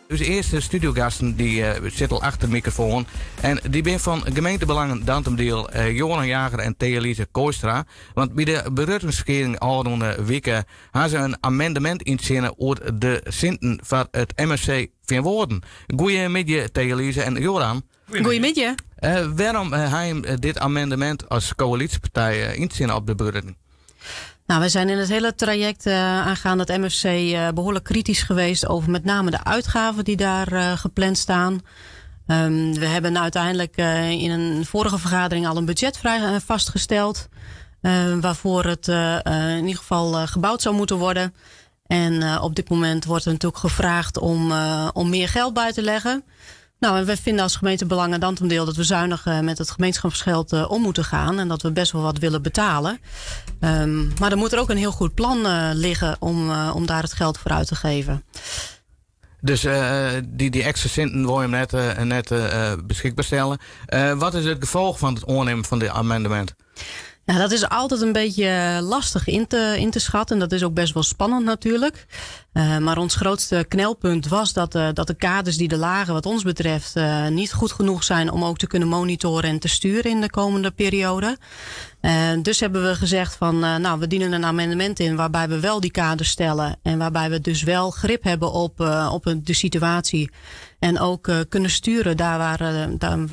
Dus eerste studiogasten die zitten al achter de microfoon. En die ben van gemeentebelangen Dantemdeel, Johan Jager en Thea-Lise Kooistra. Want bij de berutingsverkering al weken hebben ze een amendement inzinnen over de zinten van het MSC van Woerden. Goedemiddag Thea-Lise en Joran. Goedemiddag. Waarom hebben dit amendement als coalitiepartij inzinnen op de beruting? Nou, we zijn in het hele traject aangaande het MFC behoorlijk kritisch geweest over met name de uitgaven die daar gepland staan. We hebben uiteindelijk in een vorige vergadering al een budget vastgesteld. Waarvoor het in ieder geval gebouwd zou moeten worden. En op dit moment wordt er natuurlijk gevraagd om meer geld bij te leggen. Nou, en wij vinden als gemeente Belangen Dantemdeel dat we zuinig met het gemeenschapsgeld om moeten gaan. En dat we best wel wat willen betalen. Maar er moet er ook een heel goed plan liggen om daar het geld voor uit te geven. Dus die extra centen wil je net beschikbaar stellen. Wat is het gevolg van het aannemen van dit amendement? Ja, dat is altijd een beetje lastig in te schatten. En dat is ook best wel spannend natuurlijk. Maar ons grootste knelpunt was dat de kaders die er lagen wat ons betreft niet goed genoeg zijn om ook te kunnen monitoren en te sturen in de komende periode. Dus hebben we gezegd van we dienen een amendement in waarbij we wel die kaders stellen. En waarbij we dus wel grip hebben op de situatie. En ook kunnen sturen daar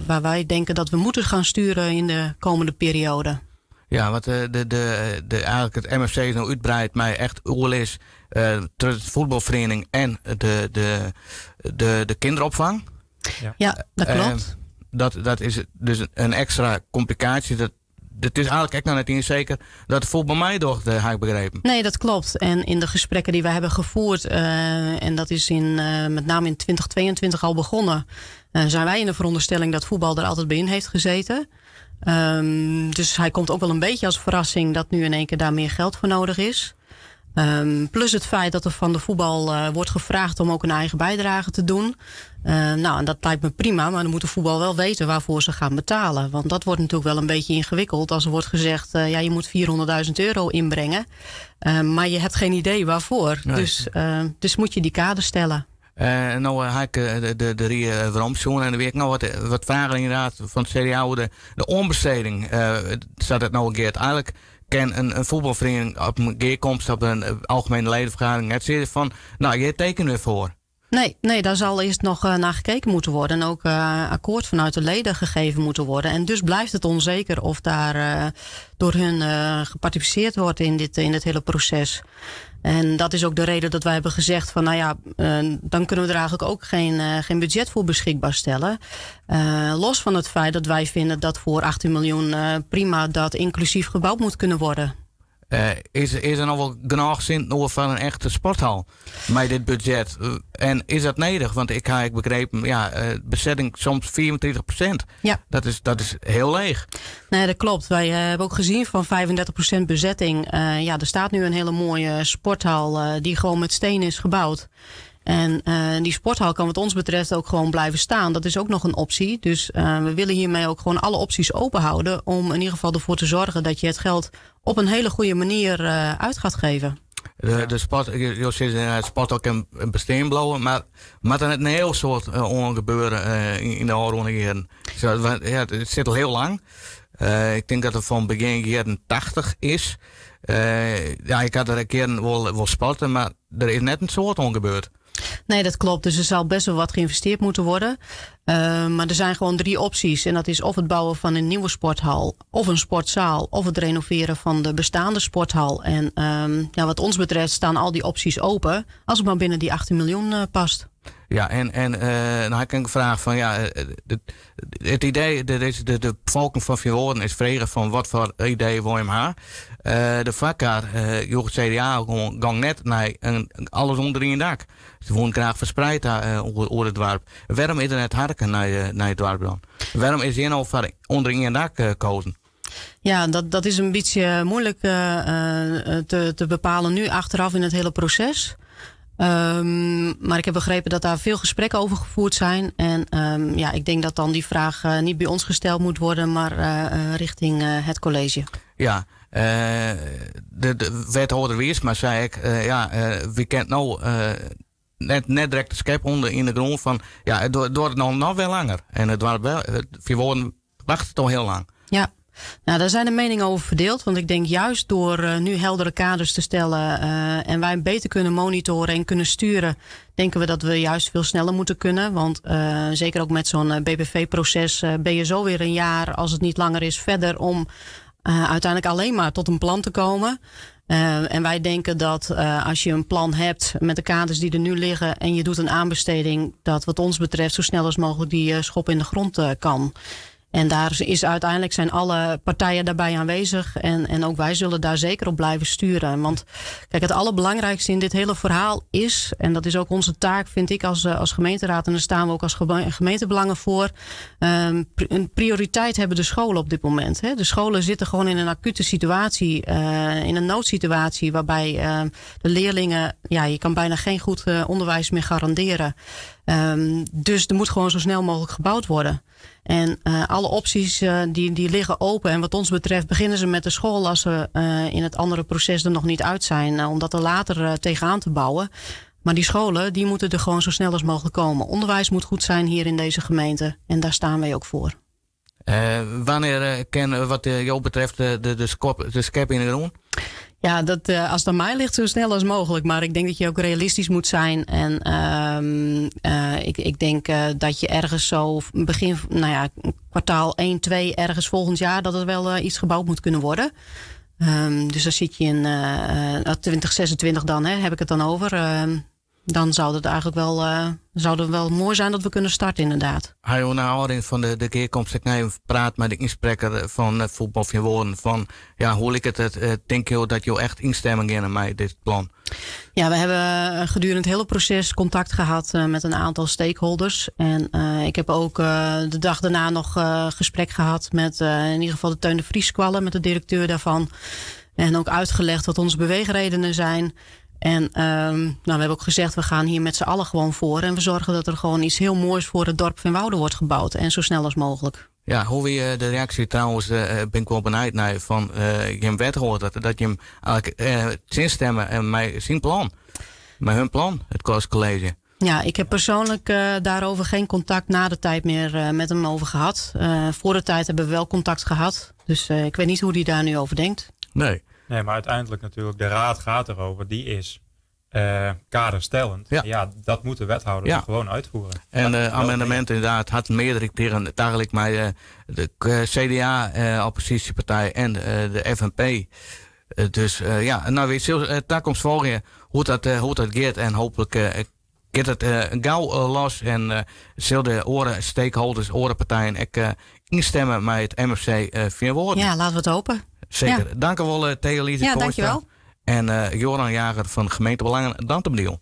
waar wij denken dat we moeten gaan sturen in de komende periode. Ja, want eigenlijk het MFC is nou uitbreidt mij echt oorlis de voetbalvereniging en de kinderopvang. Ja, dat klopt. Dat is dus een extra complicatie. Het is eigenlijk echt nog net niet zeker dat het voetbal mij door heb ik begrepen. Nee, dat klopt. En in de gesprekken die we hebben gevoerd, en dat is met name in 2022 al begonnen, zijn wij in de veronderstelling dat voetbal er altijd bij in heeft gezeten. Dus hij komt ook wel een beetje als verrassing dat nu in één keer daar meer geld voor nodig is. Plus het feit dat er van de voetbal wordt gevraagd om ook een eigen bijdrage te doen. En dat lijkt me prima, maar dan moet de voetbal wel weten waarvoor ze gaan betalen. Want dat wordt natuurlijk wel een beetje ingewikkeld als er wordt gezegd, je moet €400.000 inbrengen. Maar je hebt geen idee waarvoor. Nee. Dus moet je die kader stellen. Nou heb ik de Rie Veromsjoen en de week wat vragen inderdaad van het CDA over de onbesteding. Staat het nou een keer eigenlijk kan een voetbalvereniging op een keerkomst op een algemene ledenvergadering net zeggen van je tekent weer voor. Nee, daar zal eerst nog naar gekeken moeten worden. En ook akkoord vanuit de leden gegeven moeten worden. En dus blijft het onzeker of daar door hun geparticipeerd wordt in dit hele proces. En dat is ook de reden dat wij hebben gezegd van dan kunnen we er eigenlijk ook geen budget voor beschikbaar stellen. Los van het feit dat wij vinden dat voor 18 miljoen prima dat inclusief gebouwd moet kunnen worden. Is er nog wel genoeg zin van een echte sporthal met dit budget? En is dat nodig? Want ik heb begrepen, bezetting soms 24%. Ja. Dat is heel leeg. Nee, dat klopt. Wij hebben ook gezien van 35% bezetting. Er staat nu een hele mooie sporthal die gewoon met steen is gebouwd. En die sporthal kan wat ons betreft ook gewoon blijven staan. Dat is ook nog een optie. Dus we willen hiermee ook gewoon alle opties open houden. Om in ieder geval ervoor te zorgen dat je het geld op een hele goede manier uit gaat geven. De sport ook een besteen blowen, maar dan een heel soort ongebeuren in de oorlogen. Het zit al heel lang. Ik denk dat het van begin jaren 80 is. Ik had er een keer wel sporten, maar er is net een soort ongebeurd. Nee, dat klopt. Dus er zal best wel wat geïnvesteerd moeten worden. Maar er zijn gewoon 3 opties. En dat is of het bouwen van een nieuwe sporthal, of een sportzaal, of het renoveren van de bestaande sporthal. En wat ons betreft staan al die opties open, als het maar binnen die 18 miljoen past. Ja, en dan heb ik een vraag van het idee, de bevolking van Vierwoorden is vregen van wat voor idee wil je maar. De vakker, het CDA gang net naar alles onder in dak. Ze wonen graag verspreid over het dorp. Waarom is er net harken naar het dorp dan? Waarom is hier nou voor onder in dak gekozen? Ja, dat is een beetje moeilijk te bepalen nu achteraf in het hele proces. Maar ik heb begrepen dat daar veel gesprekken over gevoerd zijn. En ik denk dat dan die vraag niet bij ons gesteld moet worden, maar richting het college. Ja, de wethouder Wiersma zei ik, wie kent nou net direct de skep onder in de grond van, ja, het wordt nog wel langer. En het wordt wel, Vierwoorden wacht toch heel lang. Ja. Nou, daar zijn de meningen over verdeeld. Want ik denk juist door nu heldere kaders te stellen en wij beter kunnen monitoren en kunnen sturen, denken we dat we juist veel sneller moeten kunnen. Want zeker ook met zo'n BBV-proces ben je zo weer een jaar, als het niet langer is, verder om uiteindelijk alleen maar tot een plan te komen. En wij denken dat als je een plan hebt met de kaders die er nu liggen en je doet een aanbesteding, dat wat ons betreft zo snel als mogelijk die schop in de grond kan. En daar is uiteindelijk zijn alle partijen daarbij aanwezig. En ook wij zullen daar zeker op blijven sturen. Want kijk, het allerbelangrijkste in dit hele verhaal is, en dat is ook onze taak, vind ik, als gemeenteraad, en daar staan we ook als gemeentebelangen voor. Een prioriteit hebben de scholen op dit moment. Hè. De scholen zitten gewoon in een acute situatie, in een noodsituatie, waarbij de leerlingen, ja, je kan bijna geen goed onderwijs meer garanderen. Dus er moet gewoon zo snel mogelijk gebouwd worden. En alle opties die liggen open. En wat ons betreft beginnen ze met de school als ze in het andere proces er nog niet uit zijn. Om dat er later tegenaan te bouwen. Maar die scholen die moeten er gewoon zo snel als mogelijk komen. Onderwijs moet goed zijn hier in deze gemeente. En daar staan wij ook voor. Wanneer kan wat jou betreft de skep in de grond? Ja, als het aan mij ligt, zo snel als mogelijk. Maar ik denk dat je ook realistisch moet zijn. En ik denk dat je ergens zo begin, kwartaal 1, 2, ergens volgend jaar, dat er wel iets gebouwd moet kunnen worden. Dus dan zit je in 2026 dan, heb ik het dan over. Dan zou het eigenlijk wel mooi zijn dat we kunnen starten, inderdaad. Hij na aanhouding van de keerkomst, ik even praat met de inspreker van Voetbal Vierwoorden van, ja, hoe ik het denk je dat je echt instemming in met dit plan? Ja, we hebben gedurende het hele proces contact gehad met een aantal stakeholders. En ik heb ook de dag daarna nog gesprek gehad met in ieder geval de Teun de Vries Kwallen, met de directeur daarvan. En ook uitgelegd wat onze beweegredenen zijn. En we hebben ook gezegd, we gaan hier met z'n allen gewoon voor. En we zorgen dat er gewoon iets heel moois voor het dorp Veenwouden wordt gebouwd. En zo snel als mogelijk. Ja, hoe weer de reactie trouwens, ben ik wel benieuwd naar van je hem wethouder. Dat je hem eigenlijk zinstemmen en met zijn plan. Met hun plan, het kostcollege. Ja, ik heb persoonlijk daarover geen contact na de tijd meer met hem over gehad. Voor de tijd hebben we wel contact gehad. Dus ik weet niet hoe hij daar nu over denkt. Nee. Nee, maar uiteindelijk natuurlijk, de raad gaat erover. Die is kaderstellend. Ja, dat moet de wethouder gewoon uitvoeren. En de amendement inderdaad had meerdere keren eigenlijk met de CDA, oppositiepartij en de FNP. Dus nou weet je, toekomst volgen hoe dat gaat. En hopelijk gaat het gauw los. En zullen de stakeholders, orenpartijen instemmen met het MFC Vierwoorden. Ja, laten we het hopen. Zeker. Dank u wel, Theo Liese. Ja, dankjewel. En Joran Jager van Gemeentebelangen, dank u wel.